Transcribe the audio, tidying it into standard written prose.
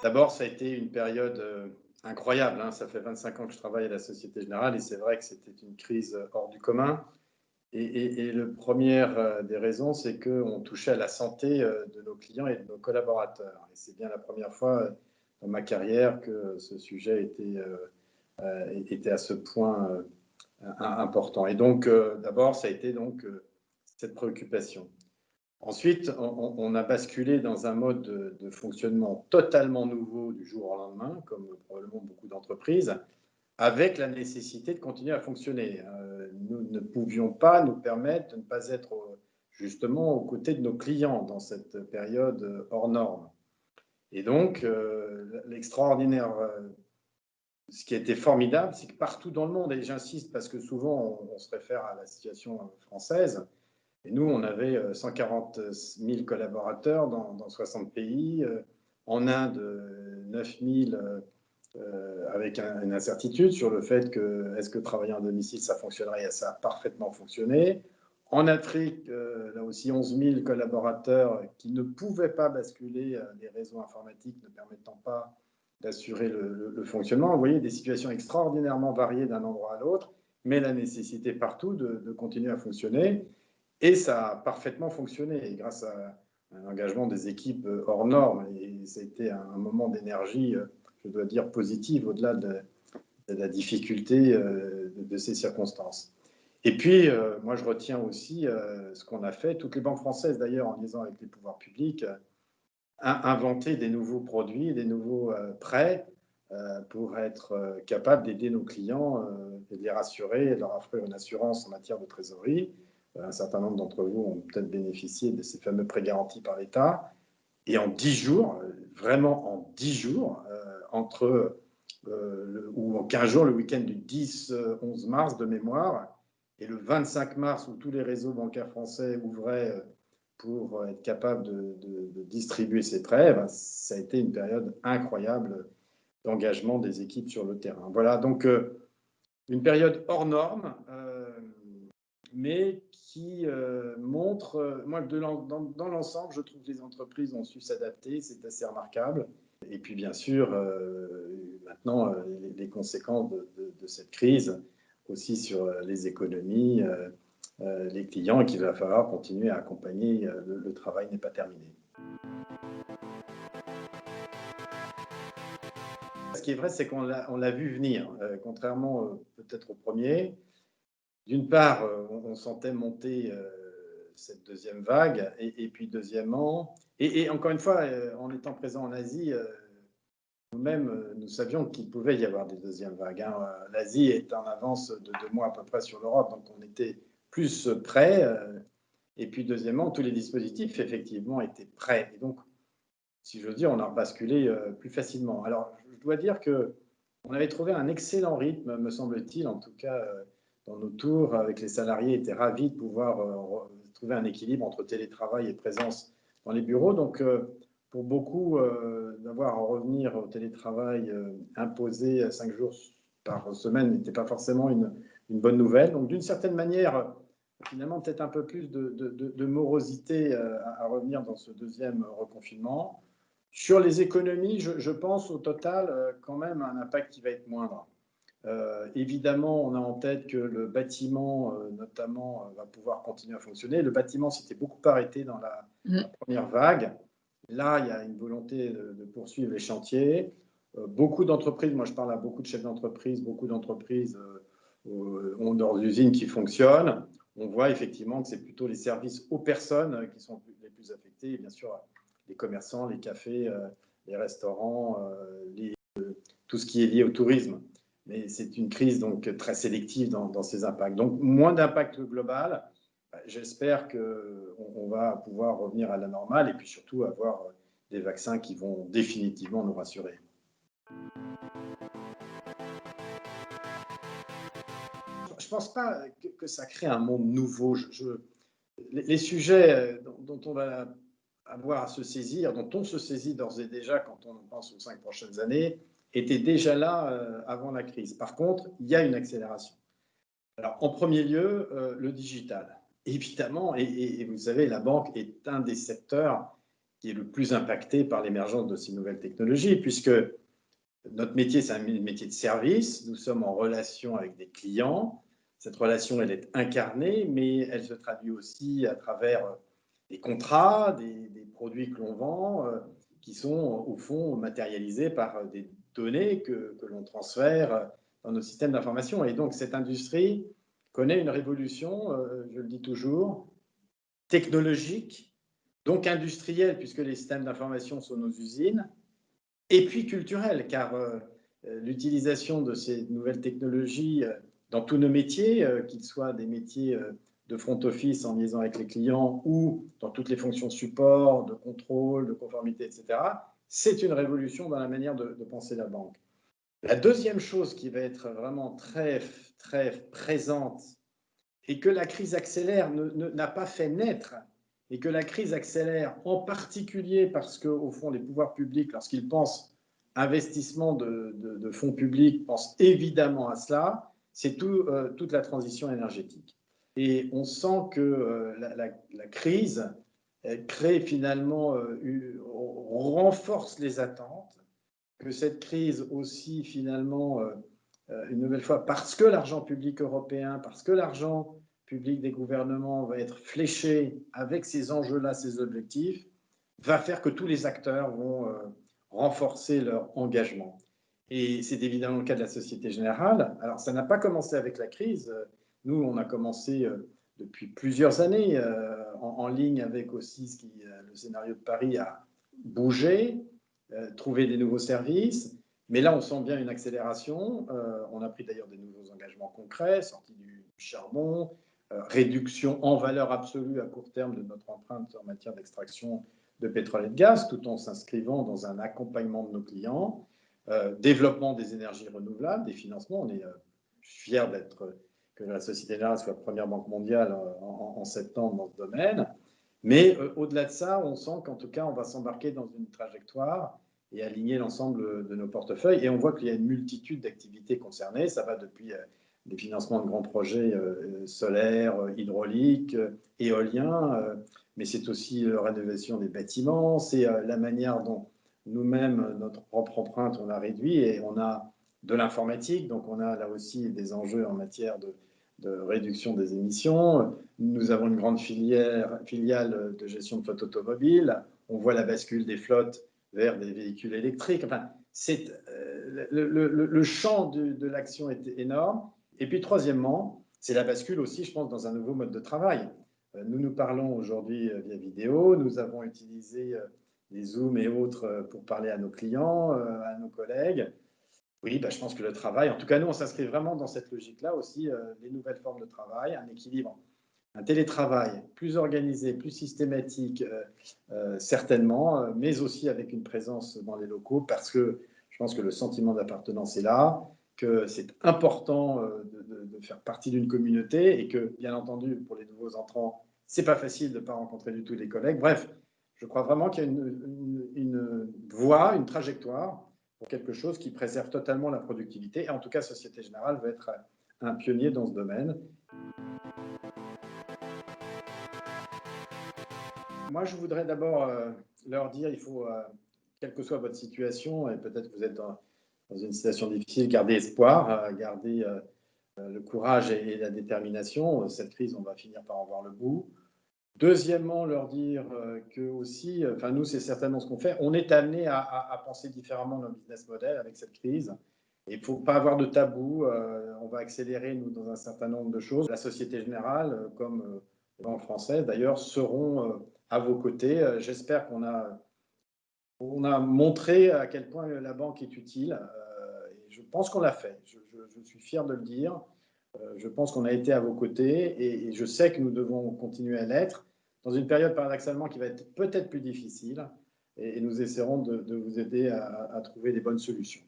D'abord, ça a été une période incroyable, hein. Ça fait 25 ans que je travaille à la Société Générale et c'est vrai que c'était une crise hors du commun. Et la première des raisons, c'est qu'on touchait à la santé de nos clients et de nos collaborateurs. Et c'est bien la première fois dans ma carrière que ce sujet était à ce point important. Et donc, d'abord, ça a été donc cette préoccupation. Ensuite, on a basculé dans un mode de fonctionnement totalement nouveau du jour au lendemain, comme probablement beaucoup d'entreprises, avec la nécessité de continuer à fonctionner. Nous ne pouvions pas nous permettre de ne pas être justement aux côtés de nos clients dans cette période hors norme. Et donc, l'extraordinaire, ce qui a été formidable, c'est que partout dans le monde, et j'insiste parce que souvent on se réfère à la situation française, et nous, on avait 140 000 collaborateurs dans 60 pays. En Inde, 9 000 avec une incertitude sur le fait que est-ce que travailler en domicile, ça fonctionnerait, et ça a parfaitement fonctionné. En Afrique, là aussi 11 000 collaborateurs qui ne pouvaient pas basculer les réseaux informatiques ne permettant pas d'assurer le fonctionnement. Vous voyez, des situations extraordinairement variées d'un endroit à l'autre, mais la nécessité partout de continuer à fonctionner. Et ça a parfaitement fonctionné, et grâce à un engagement des équipes hors normes. Et ça a été un moment d'énergie, je dois dire, positive, au-delà de la difficulté de ces circonstances. Et puis, moi, je retiens aussi ce qu'on a fait, toutes les banques françaises d'ailleurs, en liaison avec les pouvoirs publics, inventer des nouveaux produits, des nouveaux prêts pour être capable d'aider nos clients et de les rassurer, et de leur offrir une assurance en matière de trésorerie. Un certain nombre d'entre vous ont peut-être bénéficié de ces fameux prêts garantis par l'État. Et en 10 jours, vraiment en 10 jours, ou en 15 jours, le week-end du 10-11 mars de mémoire, et le 25 mars où tous les réseaux bancaires français ouvraient pour être capables de distribuer ces prêts, ben, ça a été une période incroyable d'engagement des équipes sur le terrain. Voilà, donc une période hors norme, mais qui montre, moi, dans l'ensemble, je trouve que les entreprises ont su s'adapter, c'est assez remarquable. Et puis, bien sûr, maintenant, les conséquences de cette crise aussi sur les économies, les clients, et qu'il va falloir continuer à accompagner. Le travail n'est pas terminé. Ce qui est vrai, c'est qu'on l'a vu venir, contrairement peut-être au premier. D'une part, on sentait monter cette deuxième vague, et puis deuxièmement, et encore une fois, en étant présent en Asie, nous-mêmes, nous savions qu'il pouvait y avoir des deuxièmes vagues, hein. L'Asie est en avance de 2 mois à peu près sur l'Europe, donc on était plus prêts. Et puis deuxièmement, tous les dispositifs, effectivement, étaient prêts. Et donc, si j'ose dire, on a basculé plus facilement. Alors, je dois dire qu'on avait trouvé un excellent rythme, me semble-t-il, en tout cas dans nos tours, avec les salariés, étaient ravis de pouvoir trouver un équilibre entre télétravail et présence dans les bureaux. Donc, pour beaucoup, d'avoir à revenir au télétravail imposé à 5 jours par semaine n'était pas forcément une bonne nouvelle. Donc, d'une certaine manière, finalement, peut-être un peu plus de morosité à revenir dans ce deuxième reconfinement. Sur les économies, je pense au total quand même un impact qui va être moindre. Évidemment, on a en tête que le bâtiment, notamment, va pouvoir continuer à fonctionner. Le bâtiment s'était beaucoup arrêté dans la première vague. Là, il y a une volonté de poursuivre les chantiers. Beaucoup d'entreprises, moi je parle à beaucoup de chefs d'entreprise, beaucoup d'entreprises ont leurs usines qui fonctionnent. On voit effectivement que c'est plutôt les services aux personnes qui sont les plus affectés. Et bien sûr, les commerçants, les cafés, les restaurants, tout ce qui est lié au tourisme. Mais c'est une crise donc très sélective dans ses impacts. Donc moins d'impact global. J'espère qu'on va pouvoir revenir à la normale et puis surtout avoir des vaccins qui vont définitivement nous rassurer. Je ne pense pas que ça crée un monde nouveau. Les sujets dont on va avoir à se saisir, dont on se saisit d'ores et déjà quand on pense aux 5 prochaines années, étaient déjà là avant la crise. Par contre, il y a une accélération. Alors, en premier lieu, le digital. Évidemment, et vous savez, la banque est un des secteurs qui est le plus impacté par l'émergence de ces nouvelles technologies, puisque notre métier, c'est un métier de service. Nous sommes en relation avec des clients. Cette relation, elle est incarnée, mais elle se traduit aussi à travers des contrats, des produits que l'on vend, qui sont au fond matérialisés par des données que l'on transfère dans nos systèmes d'information. Et donc, cette industrie connaît une révolution, je le dis toujours, technologique, donc industrielle, puisque les systèmes d'information sont nos usines, et puis culturelle, car l'utilisation de ces nouvelles technologies dans tous nos métiers, qu'ils soient des métiers de front office en liaison avec les clients ou dans toutes les fonctions support, de contrôle, de conformité, etc., c'est une révolution dans la manière de penser la banque. La deuxième chose qui va être vraiment très, très présente et que la crise accélère, n'a pas fait naître, et que la crise accélère en particulier parce qu'au fond, les pouvoirs publics, lorsqu'ils pensent investissement de fonds publics, pensent évidemment à cela, c'est toute la transition énergétique. Et on sent que la crise crée finalement, renforce les attentes, que cette crise aussi finalement, une nouvelle fois, parce que l'argent public européen, parce que l'argent public des gouvernements va être fléché avec ces enjeux-là, ces objectifs, va faire que tous les acteurs vont renforcer leur engagement. Et c'est évidemment le cas de la Société Générale. Alors, ça n'a pas commencé avec la crise. Nous, on a commencé depuis plusieurs années en ligne avec aussi ce qui, le scénario de Paris a bougé, trouvé des nouveaux services. Mais là, on sent bien une accélération. On a pris d'ailleurs des nouveaux engagements concrets, sortie du charbon, réduction en valeur absolue à court terme de notre empreinte en matière d'extraction de pétrole et de gaz, tout en s'inscrivant dans un accompagnement de nos clients, développement des énergies renouvelables, des financements. Je suis fier que la Société Générale soit première banque mondiale en septembre dans ce domaine. Mais au-delà de ça, on sent qu'en tout cas, on va s'embarquer dans une trajectoire et aligner l'ensemble de nos portefeuilles. Et on voit qu'il y a une multitude d'activités concernées. Ça va depuis des financements de grands projets solaires, hydrauliques, éoliens, mais c'est aussi la rénovation des bâtiments, c'est la manière dont nous-mêmes, notre propre empreinte, on a réduit, et on a de l'informatique, donc on a là aussi des enjeux en matière de réduction des émissions. Nous avons une grande filiale de gestion de flotte automobile. On voit la bascule des flottes vers des véhicules électriques. Enfin, le champ de l'action est énorme. Et puis, troisièmement, c'est la bascule aussi, je pense, dans un nouveau mode de travail. Nous nous parlons aujourd'hui via vidéo. Nous avons utilisé les Zooms et autres pour parler à nos clients, à nos collègues. Oui, je pense que le travail, en tout cas, nous, on s'inscrit vraiment dans cette logique-là aussi, les nouvelles formes de travail, un équilibre, un télétravail plus organisé, plus systématique, certainement, mais aussi avec une présence dans les locaux, parce que je pense que le sentiment d'appartenance est là, que c'est important de faire partie d'une communauté, et que, bien entendu, pour les nouveaux entrants, c'est pas facile de ne pas rencontrer du tout les collègues. Bref, je crois vraiment qu'il y a une voie, une trajectoire pour quelque chose qui préserve totalement la productivité. Et en tout cas, Société Générale va être un pionnier dans ce domaine. Moi, je voudrais d'abord leur dire, il faut, quelle que soit votre situation, et peut-être que vous êtes dans une situation difficile, garder espoir, garder le courage et la détermination. Cette crise, on va finir par en voir le bout. Deuxièmement, leur dire que aussi, enfin nous, c'est certainement ce qu'on fait. On est amené à penser différemment nos business models avec cette crise. Et il ne faut pas avoir de tabou. On va accélérer, nous, dans un certain nombre de choses. La Société Générale, comme les banques françaises, d'ailleurs, seront à vos côtés. J'espère qu'on a montré à quel point la banque est utile. Et je pense qu'on l'a fait. Je suis fier de le dire. Je pense qu'on a été à vos côtés, et je sais que nous devons continuer à l'être dans une période paradoxalement qui va être peut-être plus difficile, et nous essaierons de vous aider à trouver des bonnes solutions.